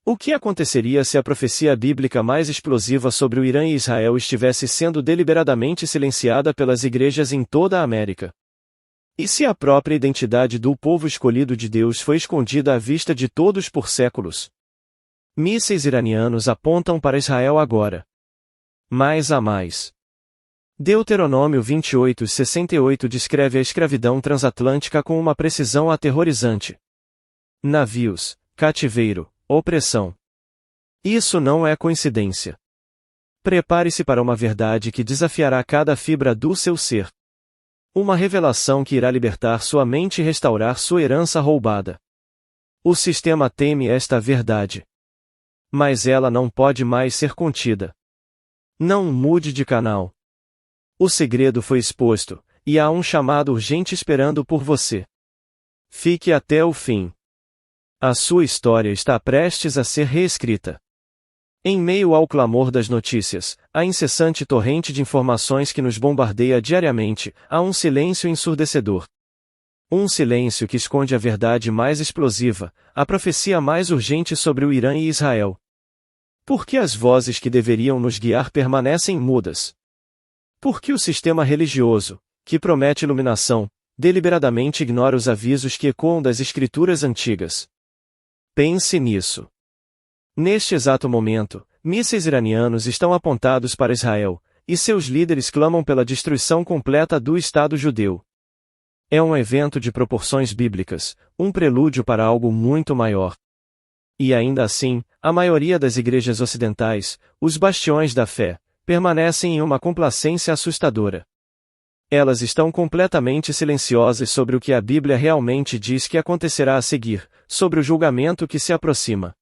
O que aconteceria se a profecia bíblica mais explosiva sobre o Irã e Israel estivesse sendo deliberadamente silenciada pelas igrejas em toda a América? E se a própria identidade do povo escolhido de Deus foi escondida à vista de todos por séculos? Mísseis iranianos apontam para Israel agora. Mais a mais. Deuteronômio 28:68 descreve a escravidão transatlântica com uma precisão aterrorizante. Navios, cativeiro, opressão. Isso não é coincidência. Prepare-se para uma verdade que desafiará cada fibra do seu ser. Uma revelação que irá libertar sua mente e restaurar sua herança roubada. O sistema teme esta verdade. Mas ela não pode mais ser contida. Não mude de canal. O segredo foi exposto, e há um chamado urgente esperando por você. Fique até o fim. A sua história está prestes a ser reescrita. Em meio ao clamor das notícias, a incessante torrente de informações que nos bombardeia diariamente, há um silêncio ensurdecedor. Um silêncio que esconde a verdade mais explosiva, a profecia mais urgente sobre o Irã e Israel. Por que as vozes que deveriam nos guiar permanecem mudas? Por que o sistema religioso, que promete iluminação, deliberadamente ignora os avisos que ecoam das escrituras antigas? Pense nisso. Neste exato momento, mísseis iranianos estão apontados para Israel, e seus líderes clamam pela destruição completa do Estado judeu. É um evento de proporções bíblicas, um prelúdio para algo muito maior. E ainda assim, a maioria das igrejas ocidentais, os bastiões da fé, permanecem em uma complacência assustadora. Elas estão completamente silenciosas sobre o que a Bíblia realmente diz que acontecerá a seguir, sobre o julgamento que se aproxima.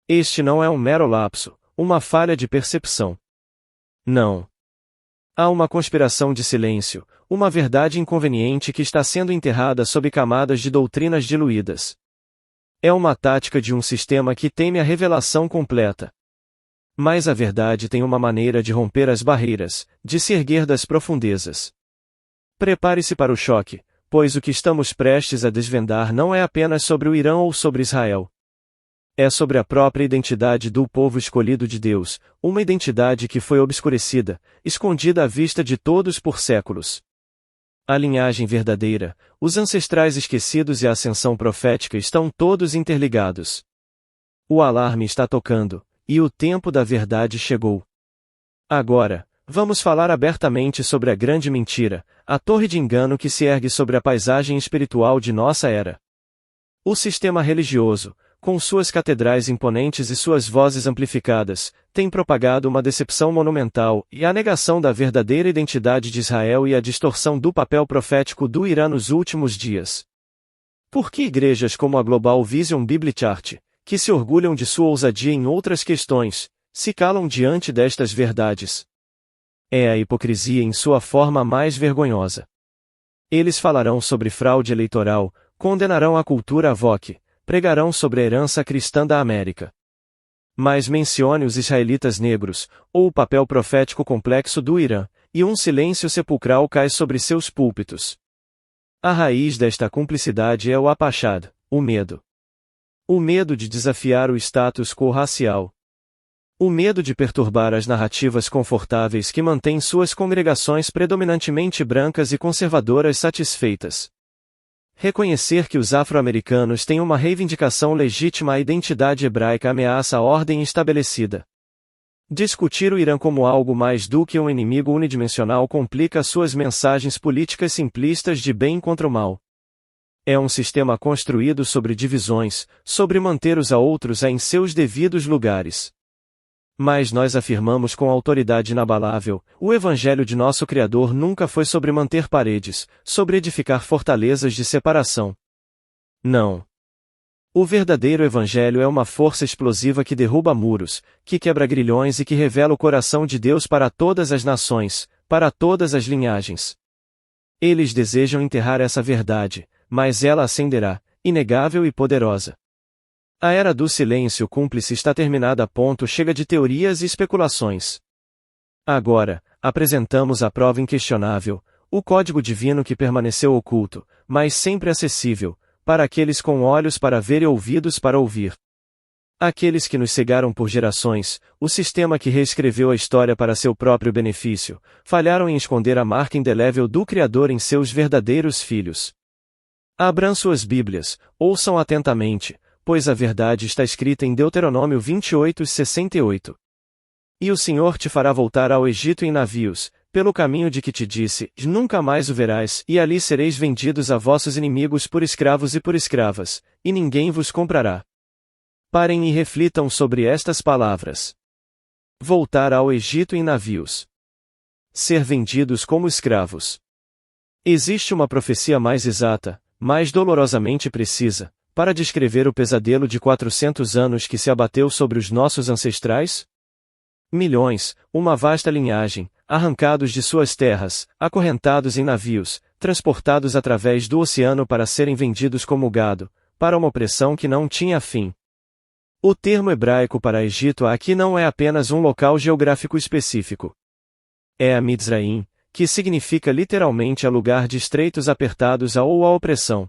Este não é um mero lapso, uma falha de percepção. Não. Há uma conspiração de silêncio, uma verdade inconveniente que está sendo enterrada sob camadas de doutrinas diluídas. É uma tática de um sistema que teme a revelação completa. Mas a verdade tem uma maneira de romper as barreiras, de se erguer das profundezas. Prepare-se para o choque, pois o que estamos prestes a desvendar não é apenas sobre o Irã ou sobre Israel. É sobre a própria identidade do povo escolhido de Deus, uma identidade que foi obscurecida, escondida à vista de todos por séculos. A linhagem verdadeira, os ancestrais esquecidos e a ascensão profética estão todos interligados. O alarme está tocando, e o tempo da verdade chegou. Agora, vamos falar abertamente sobre a grande mentira, a torre de engano que se ergue sobre a paisagem espiritual de nossa era. O sistema religioso, com suas catedrais imponentes e suas vozes amplificadas, tem propagado uma decepção monumental e a negação da verdadeira identidade de Israel e a distorção do papel profético do Irã nos últimos dias. Por que igrejas como a Global Vision Bible Church, que se orgulham de sua ousadia em outras questões, se calam diante destas verdades? É a hipocrisia em sua forma mais vergonhosa. Eles falarão sobre fraude eleitoral, condenarão a cultura woke, pregarão sobre a herança cristã da América. Mas mencione os israelitas negros, ou o papel profético complexo do Irã, e um silêncio sepulcral cai sobre seus púlpitos. A raiz desta cumplicidade é o apachad, o medo. O medo de desafiar o status quo racial. O medo de perturbar as narrativas confortáveis que mantêm suas congregações predominantemente brancas e conservadoras satisfeitas. Reconhecer que os afro-americanos têm uma reivindicação legítima à identidade hebraica ameaça a ordem estabelecida. Discutir o Irã como algo mais do que um inimigo unidimensional complica suas mensagens políticas simplistas de bem contra o mal. É um sistema construído sobre divisões, sobre manter os a outros em seus devidos lugares. Mas nós afirmamos com autoridade inabalável, o Evangelho de nosso Criador nunca foi sobre manter paredes, sobre edificar fortalezas de separação. Não. O verdadeiro Evangelho é uma força explosiva que derruba muros, que quebra grilhões e que revela o coração de Deus para todas as nações, para todas as linhagens. Eles desejam enterrar essa verdade, mas ela ascenderá, inegável e poderosa. A era do silêncio cúmplice está terminada. Chega de teorias e especulações. Agora, apresentamos a prova inquestionável, o código divino que permaneceu oculto, mas sempre acessível, para aqueles com olhos para ver e ouvidos para ouvir. Aqueles que nos cegaram por gerações, o sistema que reescreveu a história para seu próprio benefício, falharam em esconder a marca indelével do Criador em seus verdadeiros filhos. Abram suas Bíblias, ouçam atentamente, pois a verdade está escrita em Deuteronômio 28:68. E o Senhor te fará voltar ao Egito em navios, pelo caminho de que te disse, nunca mais o verás, e ali sereis vendidos a vossos inimigos por escravos e por escravas, e ninguém vos comprará. Parem e reflitam sobre estas palavras. Voltar ao Egito em navios. Ser vendidos como escravos. Existe uma profecia mais exata, mais dolorosamente precisa, para descrever o pesadelo de 400 anos que se abateu sobre os nossos ancestrais? Milhões, uma vasta linhagem, arrancados de suas terras, acorrentados em navios, transportados através do oceano para serem vendidos como gado, para uma opressão que não tinha fim. O termo hebraico para Egito aqui não é apenas um local geográfico específico. É a Mitzraim, que significa literalmente a lugar de estreitos apertados ou a opressão.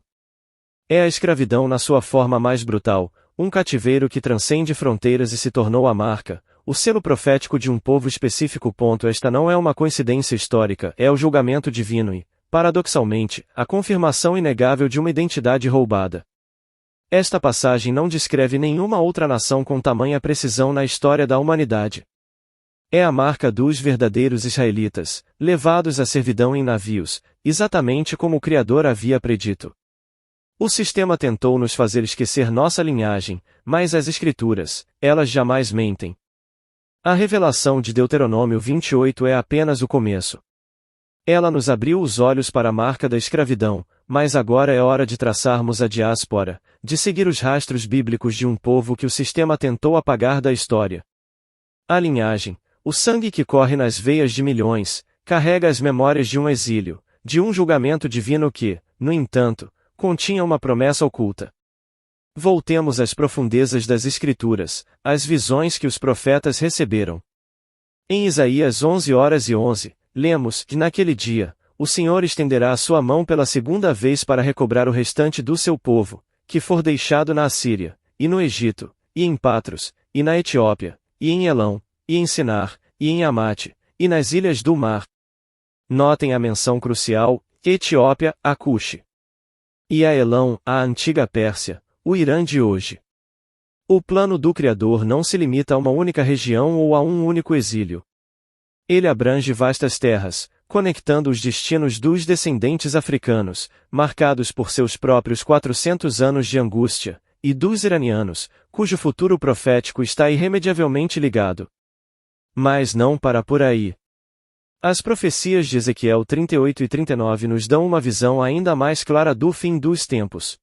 É a escravidão na sua forma mais brutal, um cativeiro que transcende fronteiras e se tornou a marca, o selo profético de um povo específico. Esta não é uma coincidência histórica, é o julgamento divino e, paradoxalmente, a confirmação inegável de uma identidade roubada. Esta passagem não descreve nenhuma outra nação com tamanha precisão na história da humanidade. É a marca dos verdadeiros israelitas, levados à servidão em navios, exatamente como o Criador havia predito. O sistema tentou nos fazer esquecer nossa linhagem, mas as Escrituras, elas jamais mentem. A revelação de Deuteronômio 28 é apenas o começo. Ela nos abriu os olhos para a marca da escravidão, mas agora é hora de traçarmos a diáspora, de seguir os rastros bíblicos de um povo que o sistema tentou apagar da história. A linhagem, o sangue que corre nas veias de milhões, carrega as memórias de um exílio, de um julgamento divino que, no entanto, continha uma promessa oculta. Voltemos às profundezas das Escrituras, às visões que os profetas receberam. Em Isaías 11:11, lemos que naquele dia, o Senhor estenderá a sua mão pela segunda vez para recobrar o restante do seu povo, que for deixado na Assíria, e no Egito, e em Patros, e na Etiópia, e em Elão, e em Sinar, e em Amate, e nas ilhas do mar. Notem a menção crucial, Etiópia, a Cuxi. E a Elão, a antiga Pérsia, o Irã de hoje. O plano do Criador não se limita a uma única região ou a um único exílio. Ele abrange vastas terras, conectando os destinos dos descendentes africanos, marcados por seus próprios 400 anos de angústia, e dos iranianos, cujo futuro profético está irremediavelmente ligado. Mas não para por aí. As profecias de Ezequiel 38 e 39 nos dão uma visão ainda mais clara do fim dos tempos.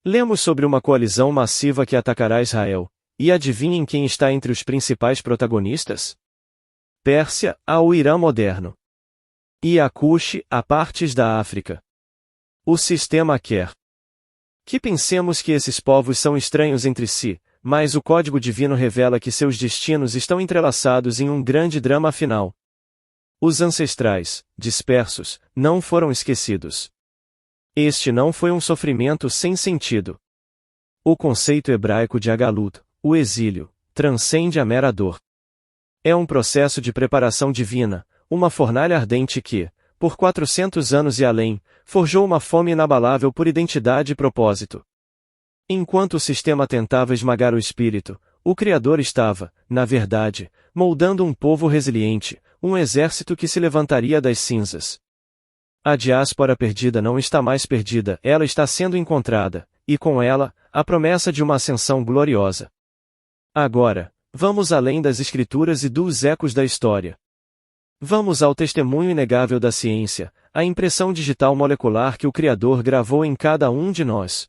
Lemos sobre uma coalizão massiva que atacará Israel, e adivinhem quem está entre os principais protagonistas? Pérsia, o Irã moderno. E a Cuxi, a partes da África. O sistema quer que pensemos que esses povos são estranhos entre si, mas o código divino revela que seus destinos estão entrelaçados em um grande drama final. Os ancestrais, dispersos, não foram esquecidos. Este não foi um sofrimento sem sentido. O conceito hebraico de agalut, o exílio, transcende a mera dor. É um processo de preparação divina, uma fornalha ardente que, por 400 anos e além, forjou uma fome inabalável por identidade e propósito. Enquanto o sistema tentava esmagar o espírito, o Criador estava, na verdade, moldando um povo resiliente, um exército que se levantaria das cinzas. A diáspora perdida não está mais perdida, ela está sendo encontrada, e com ela, a promessa de uma ascensão gloriosa. Agora, vamos além das Escrituras e dos ecos da história. Vamos ao testemunho inegável da ciência, a impressão digital molecular que o Criador gravou em cada um de nós.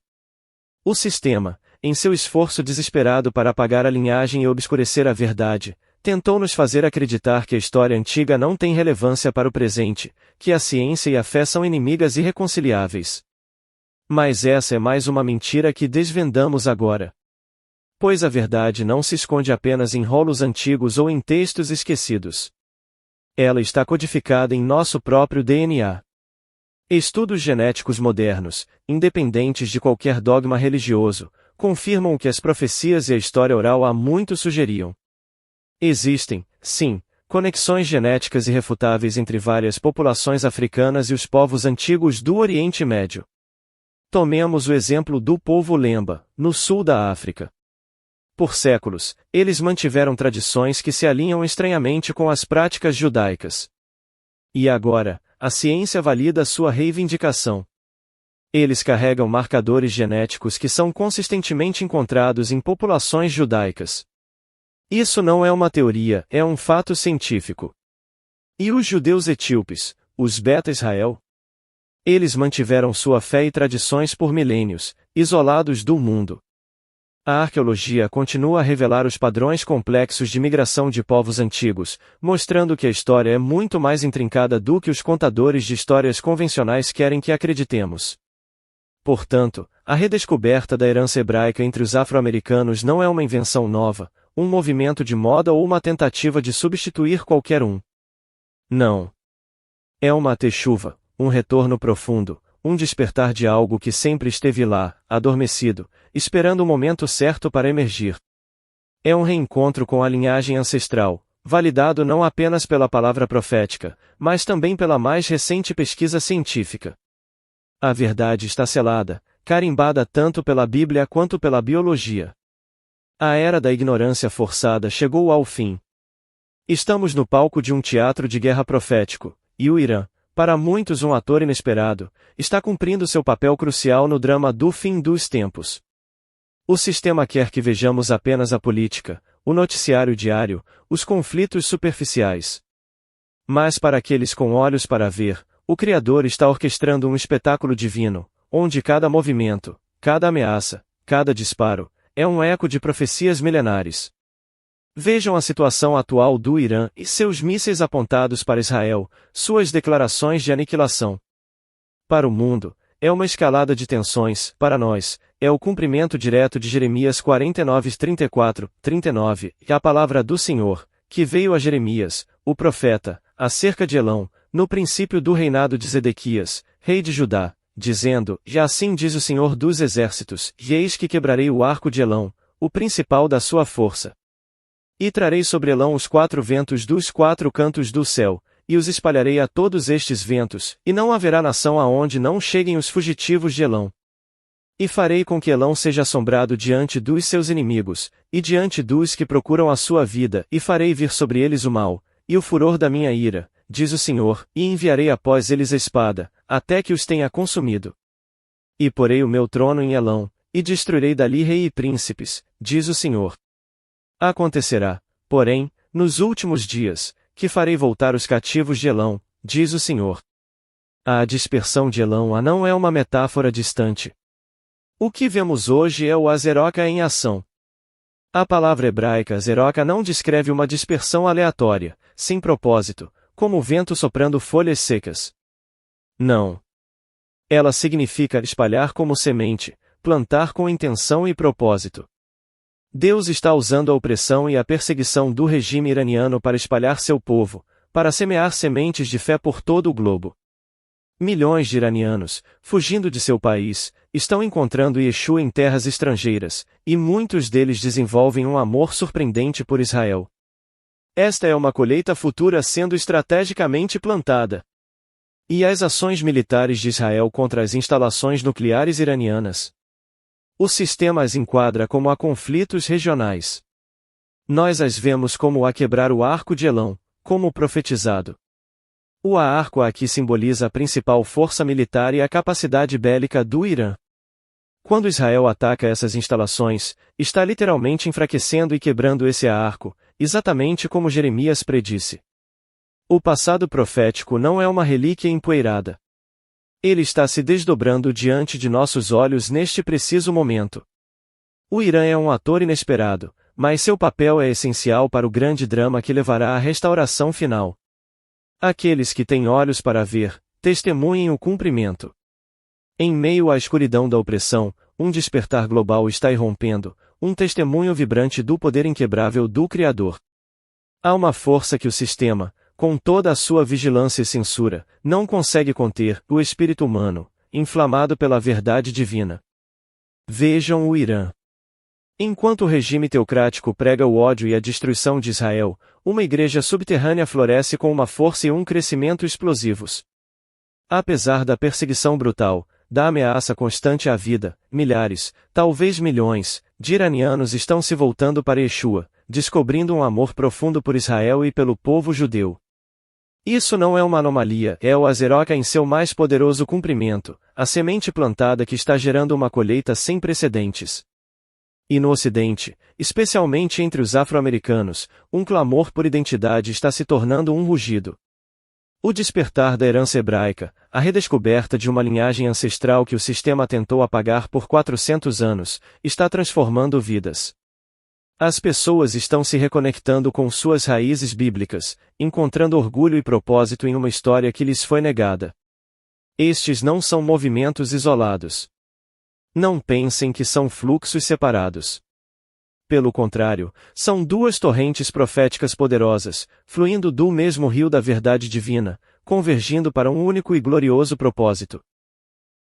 O sistema, em seu esforço desesperado para apagar a linhagem e obscurecer a verdade, tentou nos fazer acreditar que a história antiga não tem relevância para o presente, que a ciência e a fé são inimigas irreconciliáveis. Mas essa é mais uma mentira que desvendamos agora. Pois a verdade não se esconde apenas em rolos antigos ou em textos esquecidos. Ela está codificada em nosso próprio DNA. Estudos genéticos modernos, independentes de qualquer dogma religioso, confirmam o que as profecias e a história oral há muito sugeriam. Existem, sim, conexões genéticas irrefutáveis entre várias populações africanas e os povos antigos do Oriente Médio. Tomemos o exemplo do povo Lemba, no sul da África. Por séculos, eles mantiveram tradições que se alinham estranhamente com as práticas judaicas. E agora, a ciência valida sua reivindicação. Eles carregam marcadores genéticos que são consistentemente encontrados em populações judaicas. Isso não é uma teoria, é um fato científico. E os judeus etíopes, os Beta Israel? Eles mantiveram sua fé e tradições por milênios, isolados do mundo. A arqueologia continua a revelar os padrões complexos de migração de povos antigos, mostrando que a história é muito mais intrincada do que os contadores de histórias convencionais querem que acreditemos. Portanto, a redescoberta da herança hebraica entre os afro-americanos não é uma invenção nova, um movimento de moda ou uma tentativa de substituir qualquer um. Não. É uma techuva, um retorno profundo, um despertar de algo que sempre esteve lá, adormecido, esperando o momento certo para emergir. É um reencontro com a linhagem ancestral, validado não apenas pela palavra profética, mas também pela mais recente pesquisa científica. A verdade está selada, carimbada tanto pela Bíblia quanto pela biologia. A era da ignorância forçada chegou ao fim. Estamos no palco de um teatro de guerra profético, e o Irã, para muitos um ator inesperado, está cumprindo seu papel crucial no drama do fim dos tempos. O sistema quer que vejamos apenas a política, o noticiário diário, os conflitos superficiais. Mas para aqueles com olhos para ver, o Criador está orquestrando um espetáculo divino, onde cada movimento, cada ameaça, cada disparo, é um eco de profecias milenares. Vejam a situação atual do Irã e seus mísseis apontados para Israel, suas declarações de aniquilação. Para o mundo, é uma escalada de tensões, para nós, é o cumprimento direto de Jeremias 49:34, 39, e a palavra do Senhor, que veio a Jeremias, o profeta, acerca de Elão, no princípio do reinado de Zedequias, rei de Judá, dizendo: E assim diz o Senhor dos exércitos, e eis que quebrarei o arco de Elão, o principal da sua força. E trarei sobre Elão os 4 ventos dos 4 cantos do céu, e os espalharei a todos estes ventos, e não haverá nação aonde não cheguem os fugitivos de Elão. E farei com que Elão seja assombrado diante dos seus inimigos, e diante dos que procuram a sua vida, e farei vir sobre eles o mal, e o furor da minha ira, diz o Senhor, e enviarei após eles a espada, até que os tenha consumido. E porei o meu trono em Elão, e destruirei dali rei e príncipes, diz o Senhor. Acontecerá, porém, nos últimos dias, que farei voltar os cativos de Elão, diz o Senhor. A dispersão de Elão não é uma metáfora distante. O que vemos hoje é o Azeroca em ação. A palavra hebraica Azeroca não descreve uma dispersão aleatória, sem propósito, como o vento soprando folhas secas. Não. Ela significa espalhar como semente, plantar com intenção e propósito. Deus está usando a opressão e a perseguição do regime iraniano para espalhar seu povo, para semear sementes de fé por todo o globo. Milhões de iranianos, fugindo de seu país, estão encontrando Yeshua em terras estrangeiras, e muitos deles desenvolvem um amor surpreendente por Israel. Esta é uma colheita futura sendo estrategicamente plantada. E as ações militares de Israel contra as instalações nucleares iranianas? O sistema as enquadra como a conflitos regionais. Nós as vemos como a quebrar o arco de Elão, como profetizado. O arco aqui simboliza a principal força militar e a capacidade bélica do Irã. Quando Israel ataca essas instalações, está literalmente enfraquecendo e quebrando esse arco, exatamente como Jeremias predisse. O passado profético não é uma relíquia empoeirada. Ele está se desdobrando diante de nossos olhos neste preciso momento. O Irã é um ator inesperado, mas seu papel é essencial para o grande drama que levará à restauração final. Aqueles que têm olhos para ver, testemunhem o cumprimento. Em meio à escuridão da opressão, um despertar global está irrompendo, um testemunho vibrante do poder inquebrável do Criador. Há uma força que o sistema, com toda a sua vigilância e censura, não consegue conter, o espírito humano, inflamado pela verdade divina. Vejam o Irã. Enquanto o regime teocrático prega o ódio e a destruição de Israel, uma igreja subterrânea floresce com uma força e um crescimento explosivos. Apesar da perseguição brutal, da ameaça constante à vida, milhares, talvez milhões, de iranianos estão se voltando para Yeshua, descobrindo um amor profundo por Israel e pelo povo judeu. Isso não é uma anomalia, é o Azeroca em seu mais poderoso cumprimento, a semente plantada que está gerando uma colheita sem precedentes. E no Ocidente, especialmente entre os afro-americanos, um clamor por identidade está se tornando um rugido. O despertar da herança hebraica, a redescoberta de uma linhagem ancestral que o sistema tentou apagar por 400 anos, está transformando vidas. As pessoas estão se reconectando com suas raízes bíblicas, encontrando orgulho e propósito em uma história que lhes foi negada. Estes não são movimentos isolados. Não pensem que são fluxos separados. Pelo contrário, são duas torrentes proféticas poderosas, fluindo do mesmo rio da verdade divina, convergindo para um único e glorioso propósito.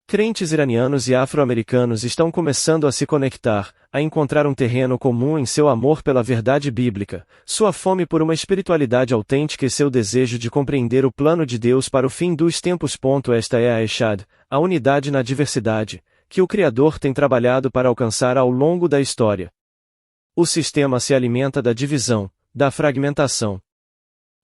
Crentes iranianos e afro-americanos estão começando a se conectar, a encontrar um terreno comum em seu amor pela verdade bíblica, sua fome por uma espiritualidade autêntica e seu desejo de compreender o plano de Deus para o fim dos tempos. Esta é a Echad, a unidade na diversidade, que o Criador tem trabalhado para alcançar ao longo da história. O sistema se alimenta da divisão, da fragmentação.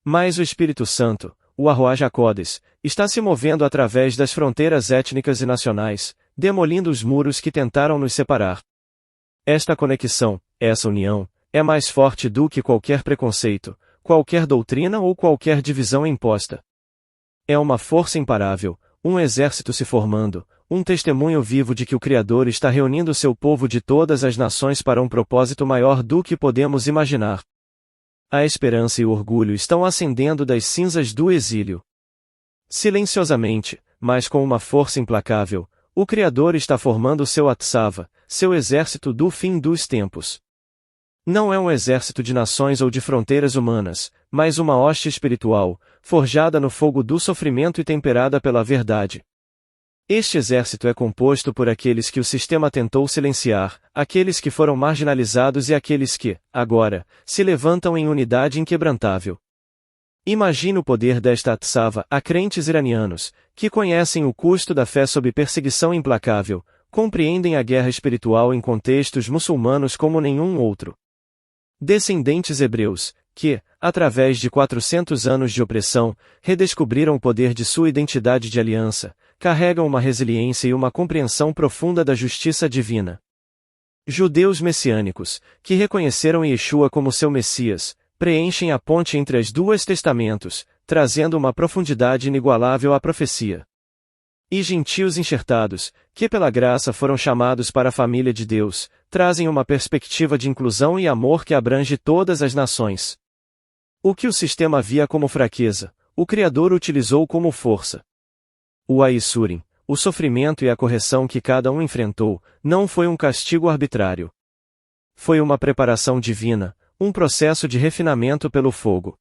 Mas o Espírito Santo, o Ruach HaKodesh, está se movendo através das fronteiras étnicas e nacionais, demolindo os muros que tentaram nos separar. Esta conexão, essa união, é mais forte do que qualquer preconceito, qualquer doutrina ou qualquer divisão imposta. É uma força imparável, um exército se formando, um testemunho vivo de que o Criador está reunindo seu povo de todas as nações para um propósito maior do que podemos imaginar. A esperança e o orgulho estão ascendendo das cinzas do exílio. Silenciosamente, mas com uma força implacável, o Criador está formando seu Atsava, seu exército do fim dos tempos. Não é um exército de nações ou de fronteiras humanas, mas uma hoste espiritual, forjada no fogo do sofrimento e temperada pela verdade. Este exército é composto por aqueles que o sistema tentou silenciar, aqueles que foram marginalizados e aqueles que, agora, se levantam em unidade inquebrantável. Imagine o poder desta Atsava a crentes iranianos, que conhecem o custo da fé sob perseguição implacável, compreendem a guerra espiritual em contextos muçulmanos como nenhum outro. Descendentes hebreus, que, através de 400 anos de opressão, redescobriram o poder de sua identidade de aliança, carregam uma resiliência e uma compreensão profunda da justiça divina. Judeus messiânicos, que reconheceram Yeshua como seu Messias, preenchem a ponte entre as duas testamentos, trazendo uma profundidade inigualável à profecia. E gentios enxertados, que pela graça foram chamados para a família de Deus, trazem uma perspectiva de inclusão e amor que abrange todas as nações. O que o sistema via como fraqueza, o Criador utilizou como força. O Aissurim, o sofrimento e a correção que cada um enfrentou, não foi um castigo arbitrário. Foi uma preparação divina, um processo de refinamento pelo fogo.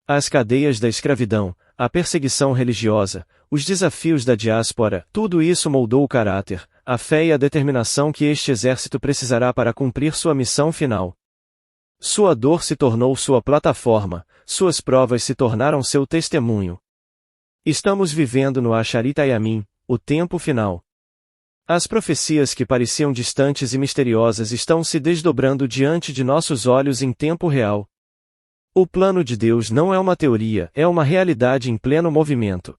As cadeias da escravidão, a perseguição religiosa, os desafios da diáspora, tudo isso moldou o caráter, a fé e a determinação que este exército precisará para cumprir sua missão final. Sua dor se tornou sua plataforma, suas provas se tornaram seu testemunho. Estamos vivendo no Asharit Hayamim, o tempo final. As profecias que pareciam distantes e misteriosas estão se desdobrando diante de nossos olhos em tempo real. O plano de Deus não é uma teoria, é uma realidade em pleno movimento.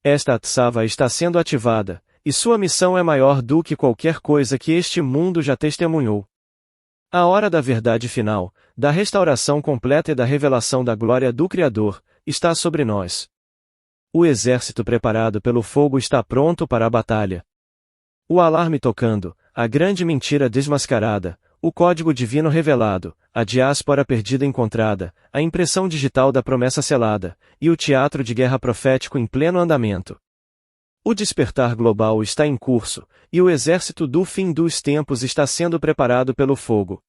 Esta Atsava está sendo ativada, e sua missão é maior do que qualquer coisa que este mundo já testemunhou. A hora da verdade final, da restauração completa e da revelação da glória do Criador, está sobre nós. O exército preparado pelo fogo está pronto para a batalha. O alarme tocando, a grande mentira desmascarada, o código divino revelado, a diáspora perdida encontrada, a impressão digital da promessa selada, e o teatro de guerra profético em pleno andamento. O despertar global está em curso, e o exército do fim dos tempos está sendo preparado pelo fogo.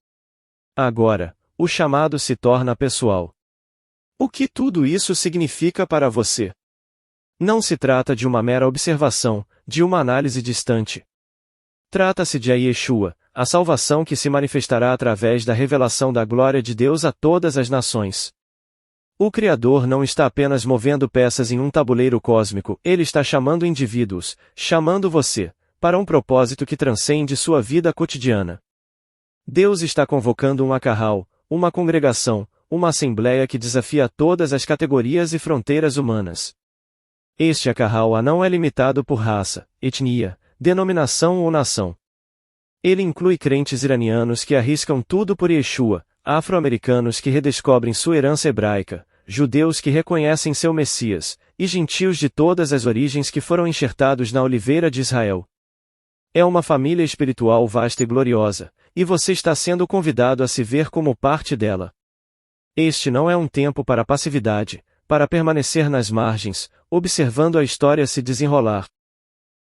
Agora, o chamado se torna pessoal. O que tudo isso significa para você? Não se trata de uma mera observação, de uma análise distante. Trata-se de Yeshua, a salvação que se manifestará através da revelação da glória de Deus a todas as nações. O Criador não está apenas movendo peças em um tabuleiro cósmico, ele está chamando indivíduos, chamando você, para um propósito que transcende sua vida cotidiana. Deus está convocando um acarral, uma congregação, uma assembleia que desafia todas as categorias e fronteiras humanas. Este acarral não é limitado por raça, etnia, denominação ou nação. Ele inclui crentes iranianos que arriscam tudo por Yeshua, afro-americanos que redescobrem sua herança hebraica, judeus que reconhecem seu Messias, e gentios de todas as origens que foram enxertados na oliveira de Israel. É uma família espiritual vasta e gloriosa, e você está sendo convidado a se ver como parte dela. Este não é um tempo para passividade, para permanecer nas margens, observando a história se desenrolar.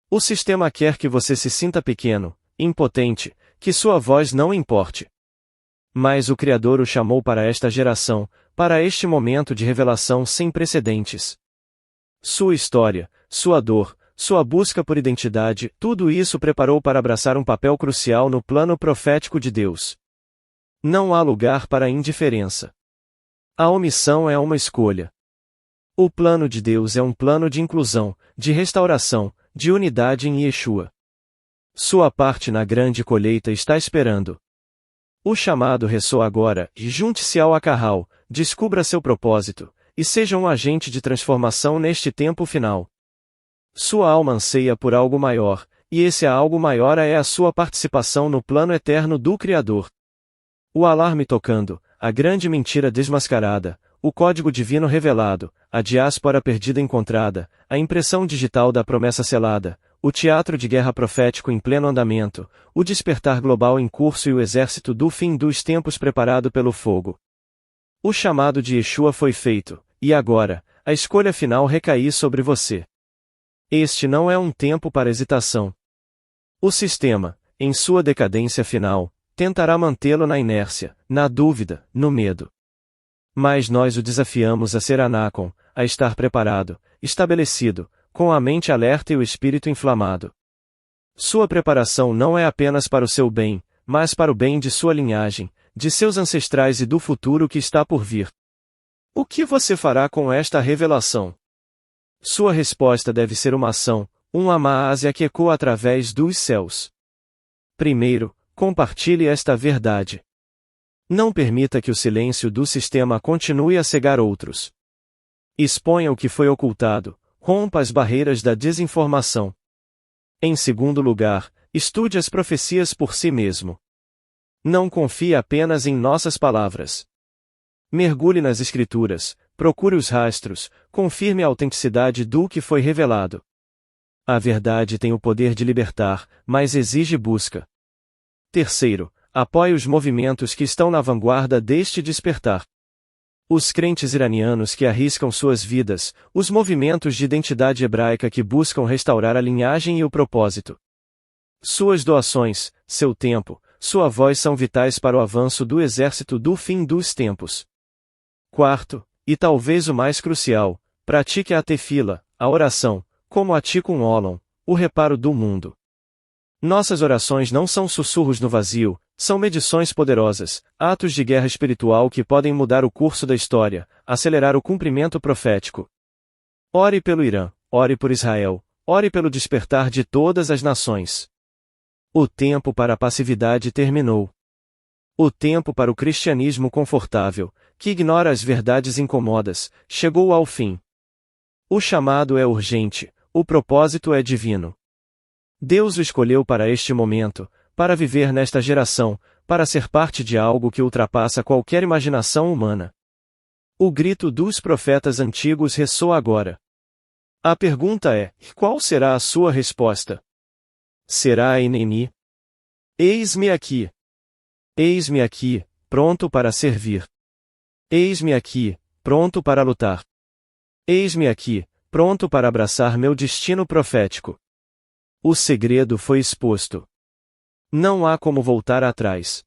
O sistema quer que você se sinta pequeno, impotente, que sua voz não importe. Mas o Criador o chamou para esta geração, para este momento de revelação sem precedentes. Sua história, sua dor, sua busca por identidade, tudo isso preparou para abraçar um papel crucial no plano profético de Deus. Não há lugar para a indiferença. A omissão é uma escolha. O plano de Deus é um plano de inclusão, de restauração, de unidade em Yeshua. Sua parte na grande colheita está esperando. O chamado ressoa agora, e junte-se ao acarral, descubra seu propósito, e seja um agente de transformação neste tempo final. Sua alma anseia por algo maior, e esse algo maior é a sua participação no plano eterno do Criador. O alarme tocando, a grande mentira desmascarada, o código divino revelado, a diáspora perdida encontrada, a impressão digital da promessa selada, o teatro de guerra profético em pleno andamento, o despertar global em curso e o exército do fim dos tempos preparado pelo fogo. O chamado de Yeshua foi feito, e agora, a escolha final recai sobre você. Este não é um tempo para hesitação. O sistema, em sua decadência final, tentará mantê-lo na inércia, na dúvida, no medo. Mas nós o desafiamos a ser Anacon, a estar preparado, estabelecido, com a mente alerta e o espírito inflamado. Sua preparação não é apenas para o seu bem, mas para o bem de sua linhagem, de seus ancestrais e do futuro que está por vir. O que você fará com esta revelação? Sua resposta deve ser uma ação, um amásia que ecoa através dos céus. Primeiro, compartilhe esta verdade. Não permita que o silêncio do sistema continue a cegar outros. Exponha o que foi ocultado, rompa as barreiras da desinformação. Em segundo lugar, estude as profecias por si mesmo. Não confie apenas em nossas palavras. Mergulhe nas Escrituras, procure os rastros, confirme a autenticidade do que foi revelado. A verdade tem o poder de libertar, mas exige busca. Terceiro, apoie os movimentos que estão na vanguarda deste despertar. Os crentes iranianos que arriscam suas vidas, os movimentos de identidade hebraica que buscam restaurar a linhagem e o propósito. Suas doações, seu tempo, sua voz são vitais para o avanço do exército do fim dos tempos. Quarto, e talvez o mais crucial, pratique a tefila, a oração, como a Tikkun Olam, o reparo do mundo. Nossas orações não são sussurros no vazio, são medições poderosas, atos de guerra espiritual que podem mudar o curso da história, acelerar o cumprimento profético. Ore pelo Irã, ore por Israel, ore pelo despertar de todas as nações. O tempo para a passividade terminou. O tempo para o cristianismo confortável, que ignora as verdades incomodas, chegou ao fim. O chamado é urgente, o propósito é divino. Deus o escolheu para este momento, para viver nesta geração, para ser parte de algo que ultrapassa qualquer imaginação humana. O grito dos profetas antigos ressoa agora. A pergunta é: qual será a sua resposta? Será Eneni? Eis-me aqui. Eis-me aqui, pronto para servir. Eis-me aqui, pronto para lutar. Eis-me aqui, pronto para abraçar meu destino profético. O segredo foi exposto. Não há como voltar atrás.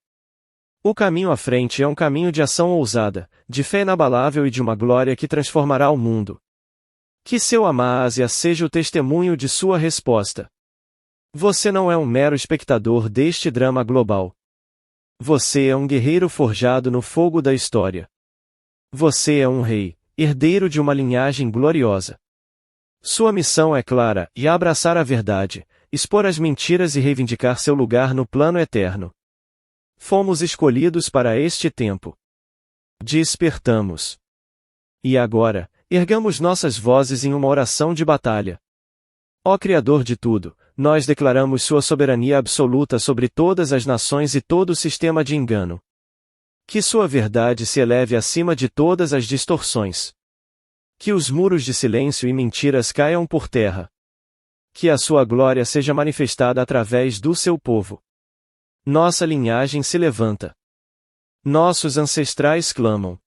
O caminho à frente é um caminho de ação ousada, de fé inabalável e de uma glória que transformará o mundo. Que seu Amásia seja o testemunho de sua resposta. Você não é um mero espectador deste drama global. Você é um guerreiro forjado no fogo da história. Você é um rei, herdeiro de uma linhagem gloriosa. Sua missão é clara, e abraçar a verdade, expor as mentiras e reivindicar seu lugar no plano eterno. Fomos escolhidos para este tempo. Despertamos. E agora, ergamos nossas vozes em uma oração de batalha. Ó Criador de tudo, nós declaramos sua soberania absoluta sobre todas as nações e todo o sistema de engano. Que sua verdade se eleve acima de todas as distorções. Que os muros de silêncio e mentiras caiam por terra. Que a sua glória seja manifestada através do seu povo. Nossa linhagem se levanta. Nossos ancestrais clamam.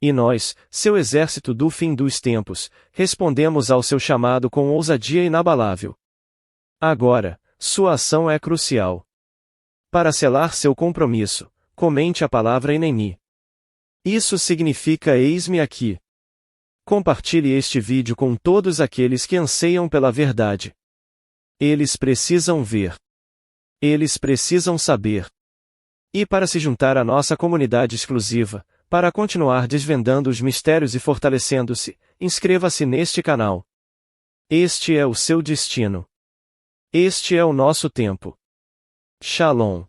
E nós, seu exército do fim dos tempos, respondemos ao seu chamado com ousadia inabalável. Agora, sua ação é crucial. Para selar seu compromisso, comente a palavra Enemi. Isso significa eis-me aqui. Compartilhe este vídeo com todos aqueles que anseiam pela verdade. Eles precisam ver. Eles precisam saber. E para se juntar à nossa comunidade exclusiva, para continuar desvendando os mistérios e fortalecendo-se, inscreva-se neste canal. Este é o seu destino. Este é o nosso tempo. Shalom.